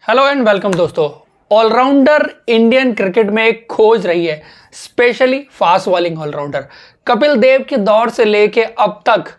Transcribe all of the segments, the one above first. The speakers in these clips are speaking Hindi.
हेलो एंड वेलकम दोस्तों। ऑलराउंडर इंडियन क्रिकेट में एक खोज रही है, specially fast bowling all rounder. Kapil Dev के दौर से लेके अब तक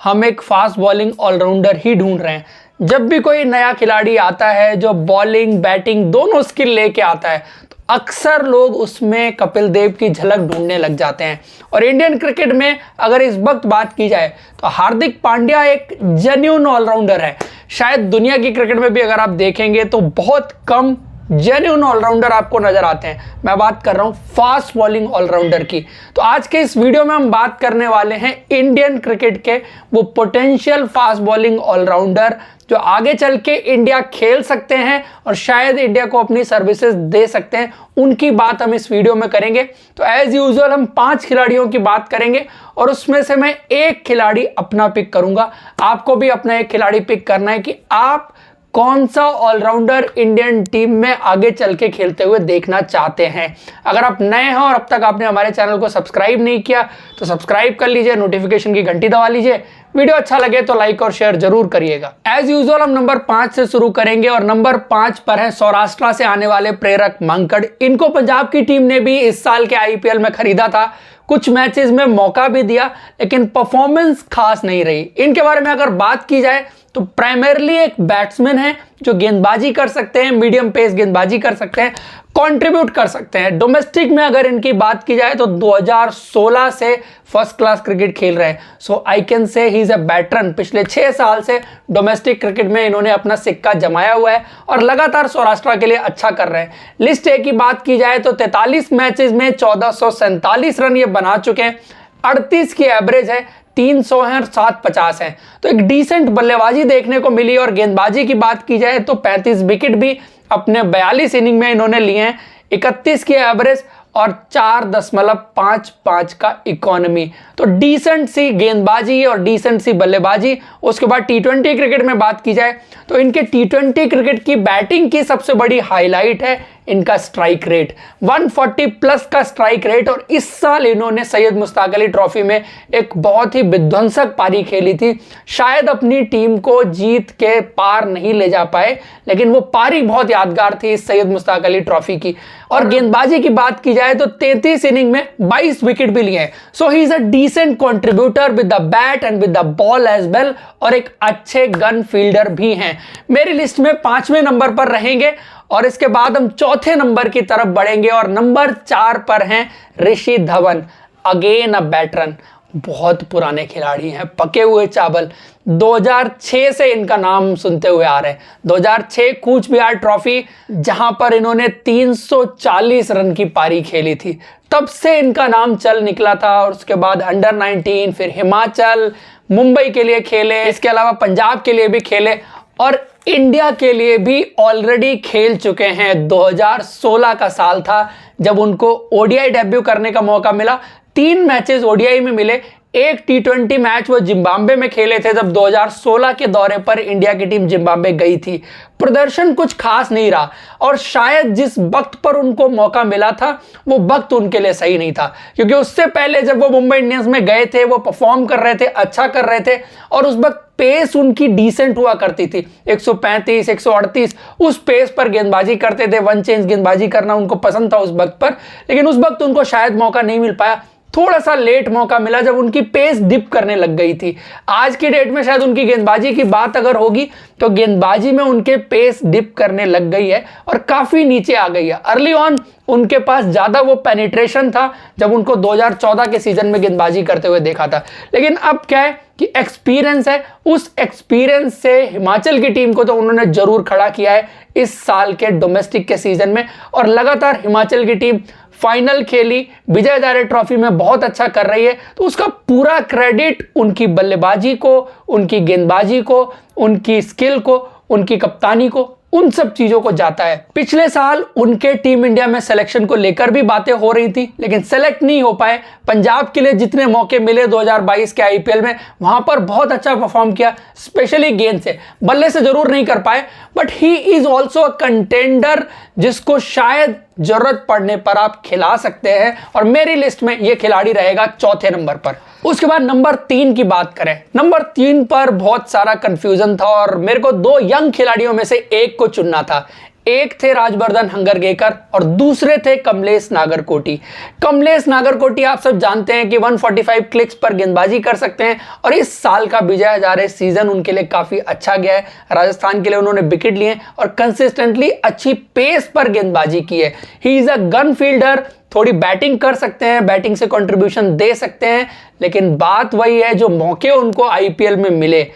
हम एक फास्ट बॉलिंग ऑलराउंडर ही ढूंढ रहे हैं। जब भी कोई नया खिलाड़ी आता है जो बॉलिंग बैटिंग दोनों स्किल लेके आता है तो अक्सर लोग उसमें कपिल देव की झलक ढूंढने लग जाते हैं। और इंडियन क्रिकेट में अगर इस वक्त बात की जाए तो हार्दिक पांड्या एक जेन्युइन ऑलराउंडर है। शायद दुनिया की क्रिकेट में भी अगर आप देखेंगे तो बहुत कम जेन्युइन ऑलराउंडर आपको नजर आते हैं। मैं बात कर रहा हूं फास्ट बॉलिंग ऑलराउंडर की। तो आज के इस वीडियो में हम बात करने वाले हैं इंडियन क्रिकेट के वो पोटेंशियल फास्ट बॉलिंग ऑलराउंडर जो आगे चल के इंडिया खेल सकते हैं और शायद इंडिया को अपनी सर्विसेज दे सकते हैं। उनकी बात हम इस वीडियो में करेंगे। तो एज यूजुअल हम 5 खिलाड़ियों की बात करेंगे और उसमें से मैं एक खिलाड़ी अपना पिक करूंगा। आपको भी अपना एक खिलाड़ी पिक करना है कि आप कौन सा ऑलराउंडर इंडियन टीम में आगे चल के खेलते हुए देखना चाहते हैं। अगर आप नए हैं और अब तक आपने हमारे चैनल को सब्सक्राइब नहीं किया तो सब्सक्राइब कर लीजिए, नोटिफिकेशन की घंटी दबा लीजिए। वीडियो अच्छा लगे तो लाइक और शेयर जरूर करिएगा। एज यूजुअल हम नंबर 5 से शुरू करेंगे और नंबर 5 पर है सौराष्ट्र से आने वाले प्रेरक मांकड़। इनको पंजाब की टीम ने भी इस साल के आईपीएल में खरीदा था, कुछ मैचेस में मौका भी दिया लेकिन परफॉर्मेंस खास नहीं रही। इनके बारे में अगर बात की जाए तो प्राइमरली एक बैट्समैन है जो गेंदबाजी कर सकते हैं, मीडियम पेस गेंदबाजी कर सकते हैं, कंट्रीब्यूट कर सकते हैं। डोमेस्टिक में अगर इनकी बात की जाए तो 2016 से फर्स्ट क्लास क्रिकेट खेल रहे हैं। सो I can say he is a veteran. पिछले 6 साल से डोमेस्टिक क्रिकेट में इन्होंने अपना सिक्का जमाया हुआ है और लगातार सौराष्ट्र के लिए अच्छा कर रहे हैं। लिस्ट ए की बात की जाए तो 43 मैचेस में 1447 रन ये बना चुके हैं, 38 की एवरेज है, 300 हैं और 750 हैं। तो एक डिसेंट बल्लेबाजी देखने को मिली। और गेंदबाजी की बात की जाए तो 35 विकेट भी अपने 42 इनिंग में इन्होंने लिए हैं, 31 की एवरेज और 4.55 का इकोनॉमी। तो डिसेंट सी गेंदबाजी और डिसेंट सी बल्लेबाजी। उसके बाद टी20 क्रिकेट में बात की जाए तो इनके टी20 क्रिकेट की बैटिंग की सबसे बड़ी हाईलाइट है इनका स्ट्राइक रेट, 140 प्लस का स्ट्राइक रेट। और इस साल इन्होंने सैयद मुश्ताक अली ट्रॉफी में एक बहुत ही विध्वंसक पारी खेली थी। शायद अपनी टीम को जीत के पार नहीं ले जा पाए लेकिन वो पारी बहुत यादगार थी इस सैयद मुश्ताक अली ट्रॉफी की। और गेंदबाजी की बात की जाए तो 33 इनिंग में 22 विकेट भी लिए हैं। So he is a decent contributor with the bat and with the ball as well और एक अच्छे गन फील्डर भी हैं। मेरी लिस्ट में 5वें नंबर पर रहेंगे और इसके बाद हम चौथे नंबर की तरफ बढ़ेंगे और नंबर 4 पर हैं ऋषि धवन। अगेन अ बैटरन, बहुत पुराने खिलाड़ी हैं, पके हुए चावल। 2006 से इनका नाम सुनते हुए आ रहे हैं। 2006 कूच बिहार ट्रॉफी जहां पर इन्होंने 340 रन की पारी खेली थी, तब से इनका नाम चल निकला था। और उसके बाद अंडर 19, फिर हिमाचल, मुंबई के लिए खेले, इसके अलावा पंजाब के लिए भी खेले और इंडिया के लिए भी ऑलरेडी खेल चुके हैं। 2016 का साल था जब उनको ओडीआई डेब्यू करने का मौका मिला। 3 मैचेस ओडीआई में मिले, एक टी20 मैच वो जिम्बाब्वे में खेले थे जब 2016 के दौरे पर इंडिया की टीम जिम्बाब्वे गई थी। प्रदर्शन कुछ खास नहीं रहा और शायद जिस वक्त पर उनको मौका मिला था वो वक्त उनके लिए सही नहीं था, क्योंकि उससे पहले जब वो मुंबई इंडियंस में गए थे वो परफॉर्म कर रहे थे, अच्छा कर रहे थे और उस वक्त पेस उनकी डिसेंट हुआ करती थी। 135 138 उस पेस पर गेंदबाजी करते थे, वन चेंज गेंदबाजी करना उनको पसंद था उस वक्त पर। लेकिन उस वक्त उनको शायद मौका नहीं मिल पाया, थोड़ा सा लेट मौका मिला जब उनकी पेस डिप करने लग गई थी। आज की डेट में शायद उनकी गेंदबाजी की बात अगर होगी तो गेंदबाजी में उनके पेस डिप करने लग गई है और काफी नीचे आ गई है। अर्ली ऑन उनके पास ज्यादा वो पेनिट्रेशन था जब उनको 2014 के सीजन में गेंदबाजी करते हुए देखा था। लेकिन अब क्या है कि एक्सपीरियंस है, उस एक्सपीरियंस से हिमाचल की टीम को तो उन्होंने जरूर खड़ा किया है इस साल के डोमेस्टिक के सीजन में। और लगातार हिमाचल की टीम फाइनल खेली, विजय हजारे ट्रॉफी में बहुत अच्छा कर रही है। तो उसका पूरा क्रेडिट उनकी बल्लेबाजी को, उनकी गेंदबाजी को, उनकी स्किल को, उनकी कप्तानी को, उन सब चीजों को जाता है। पिछले साल उनके टीम इंडिया में सिलेक्शन को लेकर भी बातें हो रही थी लेकिन सेलेक्ट नहीं हो पाए। पंजाब के लिए जितने मौके मिले 2022 के आईपीएल में वहां पर बहुत अच्छा परफॉर्म किया, स्पेशली गेंद से। बल्ले से जरूर नहीं कर पाए but he is also a contender जिसको शायद जरूरत पड़ने पर आप खिला सकते हैं और मेरी लिस्ट में यह खिलाड़ी रहेगा चौथे नंबर पर। उसके बाद नंबर 3 की बात करें, नंबर 3 पर बहुत सारा कंफ्यूजन था और मेरे को 2 यंग खिलाड़ियों में से एक को चुनना था। एक थे राजवर्धन हंगरगेकर और दूसरे थे कमलेश नागरकोटी। कमलेश नागरकोटी आप सब जानते हैं कि 145 क्लिक्स पर गेंदबाजी कर सकते हैं और इस साल का विजय हजारे सीजन उनके लिए काफी अच्छा गया है। राजस्थान के लिए उन्होंने विकेट लिए और कंसिस्टेंटली अच्छी पेस पर गेंदबाजी की है। ही इज अ गन फील्डर, थोड़ी बैटिंग कर सकते हैं, बैटिंग से कंट्रीब्यूशन दे सकते हैं, लेकिन बात वही है जो मौके उनको आईपीएल में मिले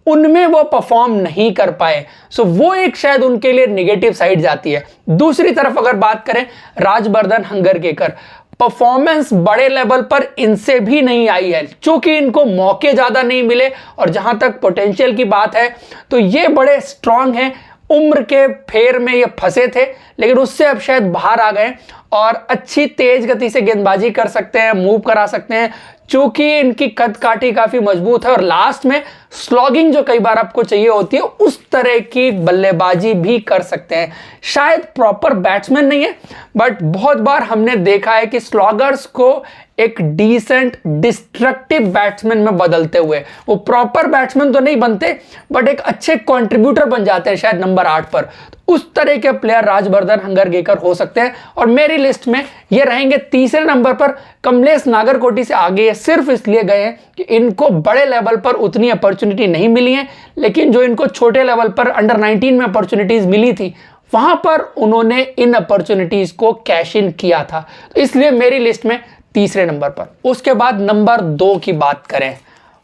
उनमें वो परफॉर्म नहीं कर पाए। सो वो एक शायद उनके लिए नेगेटिव साइड जाती है। दूसरी तरफ अगर बात करें राजवर्धन हंगरगेकर, परफॉर्मेंस बड़े लेवल पर इनसे भी नहीं आई है क्योंकि इनको मौके ज्यादा नहीं मिले और जहां तक पोटेंशियल की बात है तो ये बड़े स्ट्रांग हैं। उम्र के फेर में ये फंसे थे लेकिन उससे अब शायद बाहर आ गए और अच्छी तेज गति से गेंदबाजी कर सकते हैं, मूव करा सकते हैं चूंकि इनकी कद काठी काफी मजबूत है और लास्ट में स्लॉगिंग जो कई बार आपको चाहिए होती है उस तरह की बल्लेबाजी भी कर सकते हैं। शायद प्रॉपर बैट्समैन नहीं है बट बहुत बार हमने देखा है कि स्लॉगर्स को एक डिसेंट डिस्ट्रक्टिव बैट्समैन में बदलते हुए वो प्रॉपर बैट्समैन तो नहीं बनते बट एक अच्छे कंट्रीब्यूटर बन जाते हैं शायद नंबर 8 पर। उस तरह के प्लेयर राजवर्धन हंगरगेकर हो सकते हैं और मेरी लिस्ट में ये रहेंगे तीसरे नंबर पर। कमलेश नागरकोटी से आगे सिर्फ इसलिए गए हैं कि इनको बड़े लेवल पर उतनी अपॉर्चुनिटी नहीं मिली है, लेकिन जो इनको छोटे लेवल पर अंडर 19 में अपॉर्चुनिटीज मिली थी वहां पर उन्होंने इन अपॉर्चुनिटीज को कैश इन किया था, तो इसलिए मेरी लिस्ट में तीसरे नंबर पर। उसके बाद नंबर 2 की बात करें,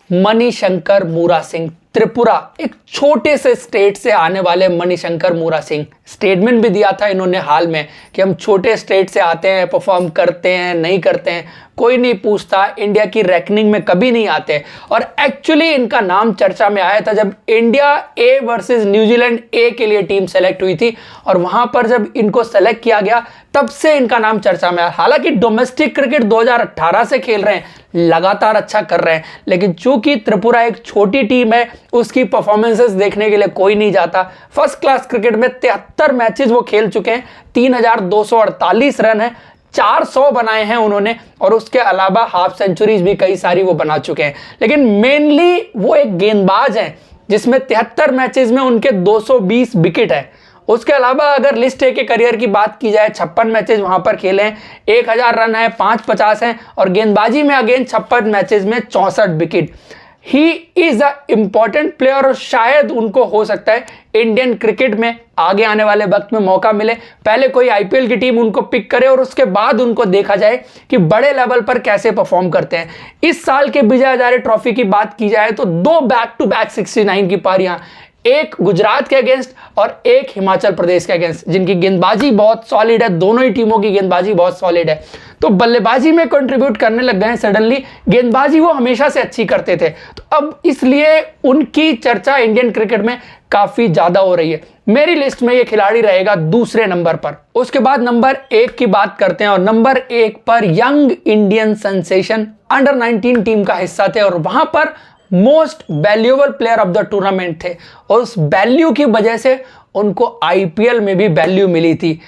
मणिशंकर मूरा सिंह, त्रिपुरा, एक छोटे से स्टेट से आने वाले मणिशंकर मूरा सिंह। स्टेटमेंट भी दिया था इन्होंने हाल में कि हम छोटे स्टेट से आते हैं, परफॉर्म करते हैं नहीं करते हैं कोई नहीं पूछता, इंडिया की रैंकिंग में कभी नहीं आते। और एक्चुअली इनका नाम चर्चा में आया था जब इंडिया ए वर्सेस न्यूजीलैंड ए के लिए टीम सेलेक्ट हुई थी और वहां पर जब इनको सेलेक्ट किया गया तब से इनका नाम चर्चा में आया। हालांकि डोमेस्टिक क्रिकेट 2018 से खेल रहे हैं, लगातार अच्छा कर रहे हैं, लेकिन चूंकि त्रिपुरा एक छोटी टीम है उसकी परफॉर्मेंसेस देखने के लिए कोई नहीं जाता। फर्स्ट क्लास क्रिकेट में 73 मैचेस वो खेल चुके हैं, 3248 रन है, 400 बनाए हैं उन्होंने और उसके अलावा हाफ सेंचुरीज भी कई सारी वो बना चुके हैं। लेकिन मेनली वो एक गेंदबाज हैं जिसमें 73 मैचेस में उनके 220 विकेट है। उसके अलावा अगर लिस्ट ए के करियर की बात की जाए 56 मैचेस वहां पर खेले हैं, 1000 रन है, 550 हैं और गेंदबाजी में अगेन 56 मैचेस में 64 wicket. He is a important player और शायद उनको हो सकता है इंडियन क्रिकेट में आगे आने वाले वक्त में मौका मिले, पहले कोई आईपीएल की टीम उनको पिक करे और उसके बाद उनको देखा जाए कि बड़े लेवल पर कैसे परफॉर्म करते हैं। इस साल के विजय हजारे ट्रॉफी की बात की जाए तो 2 बैक टू बैक 69 की पारियां, एक गुजरात के अगेंस्ट और एक हिमाचल प्रदेश के अगेंस्ट, जिनकी गेंदबाजी बहुत सॉलिड है, दोनों ही टीमों की गेंदबाजी बहुत सॉलिड है। तो बल्लेबाजी में कंट्रीब्यूट करने लग गए हैं सडनली, गेंदबाजी वो हमेशा से अच्छी करते थे तो अब इसलिए उनकी चर्चा इंडियन क्रिकेट में काफी ज्यादा हो रही है। मेरी लिस्ट में ये खिलाड़ी रहेगा दूसरे नंबर पर। उसके बाद नंबर 1 की बात करते हैं और नंबर 1 पर young Indian sensation, under 19 team का हिस्सा थे और वहां पर most valuable player of the tournament थे और उस वैल्यू की वजह से उनको आईपीएल में भी वैल्यू मिली थी।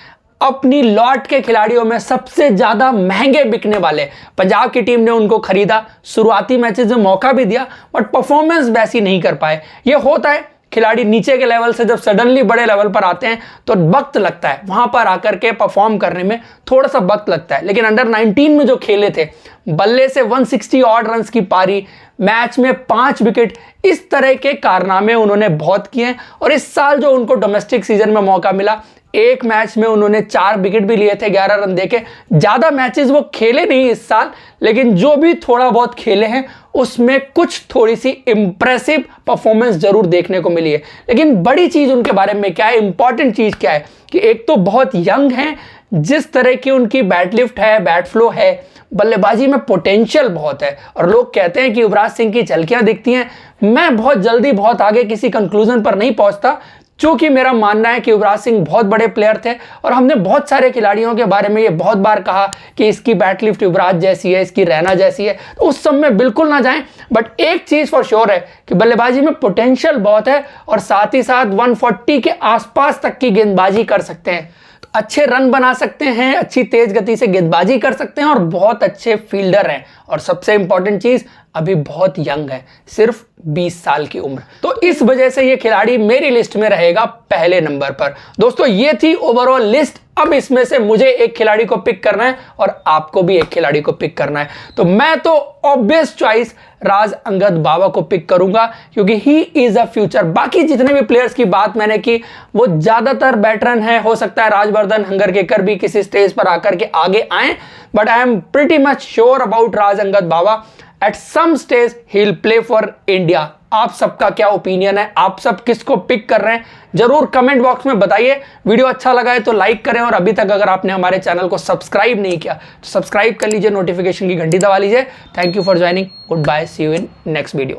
अपनी लॉट के खिलाड़ियों में सबसे ज्यादा महंगे बिकने वाले पंजाब की टीम ने उनको खरीदा, शुरुआती मैचेस में मौका भी दिया बट परफॉर्मेंस वैसी नहीं कर पाए। ये होता है, खिलाड़ी नीचे के लेवल से जब सडनली बड़े लेवल पर आते हैं तो वक्त लगता है, वहां पर आकर के परफॉर्म करने में थोड़ा सा वक्त लगता है। लेकिन अंडर 19 में जो खेले थे, बल्ले से 160 ऑड रन की पारी, मैच में 5 विकेट, इस तरह के कारनामे उन्होंने बहुत किए और इस साल जो उनको डोमेस्टिक सीजन में मौका मिला, एक मैच में उन्होंने 4 विकेट भी लिए थे 11 रन देके। ज्यादा मैचेस वो खेले नहीं इस साल, लेकिन जो भी थोड़ा बहुत खेले हैं उसमें कुछ थोड़ी सी इंप्रेसिव परफॉर्मेंस जरूर देखने को मिली है। लेकिन बड़ी चीज उनके बारे में क्या है, इंपॉर्टेंट चीज क्या है कि एक तो बहुत यंग है, जिस तरह की उनकी बैट लिफ्ट है, बैट फ्लो है, बल्लेबाजी में पोटेंशियल बहुत है और लोग कहते हैं कि युवराज सिंह की झलकियां दिखती हैं। मैं बहुत जल्दी बहुत आगे किसी कंक्लूजन पर नहीं पहुंचता क्योंकि मेरा मानना है कि युवराज सिंह बहुत बड़े प्लेयर थे और हमने बहुत सारे खिलाड़ियों के बारे में ये बहुत बार कहा कि इसकी बैट लिफ्ट युवराज जैसी है, इसकी रैना जैसी है, तो उस सब में बिल्कुल ना जाएं। बट एक चीज फॉर श्योर है कि बल्लेबाजी में पोटेंशियल बहुत है और साथ ही साथ 140 के आसपास तक की गेंदबाजी कर सकते हैं, तो अच्छे रन बना सकते हैं, अच्छी तेज गति से गेंदबाजी कर सकते हैं और बहुत अच्छे फील्डर हैं। और सबसे इंपॉर्टेंट चीज, अभी बहुत यंग है, सिर्फ 20 साल की उम्र। तो इस वजह से ये खिलाड़ी मेरी लिस्ट में रहेगा पहले नंबर पर। दोस्तों ये थी ओवरऑल लिस्ट। अब इसमें से मुझे एक खिलाड़ी को पिक करना है और आपको भी एक खिलाड़ी को पिक करना है। तो मैं तो ऑब्वियस चॉइस राज अंगद बाबा को पिक करूंगा, क्योंकि ही इज अ फ्यूचर। बाकी जितने भी प्लेयर्स की बात मैंने की वो ज्यादातर वेटरन है, हो सकता है राजवर्धन हंगरकेकर भी किसी स्टेज पर आकर के आगे आए, but I am pretty much sure about Raj Angad Bawa. At some stage he will play for India. आप सबका क्या ओपिनियन है, आप सब किसको पिक कर रहे हैं, जरूर कमेंट बॉक्स में बताइए। वीडियो अच्छा लगा है तो लाइक करें, और अभी तक अगर आपने हमारे चैनल को सब्सक्राइब नहीं किया तो सब्सक्राइब कर लीजिए, नोटिफिकेशन की घंटी दबा लीजिए। Thank you for joining, goodbye, see you in next video.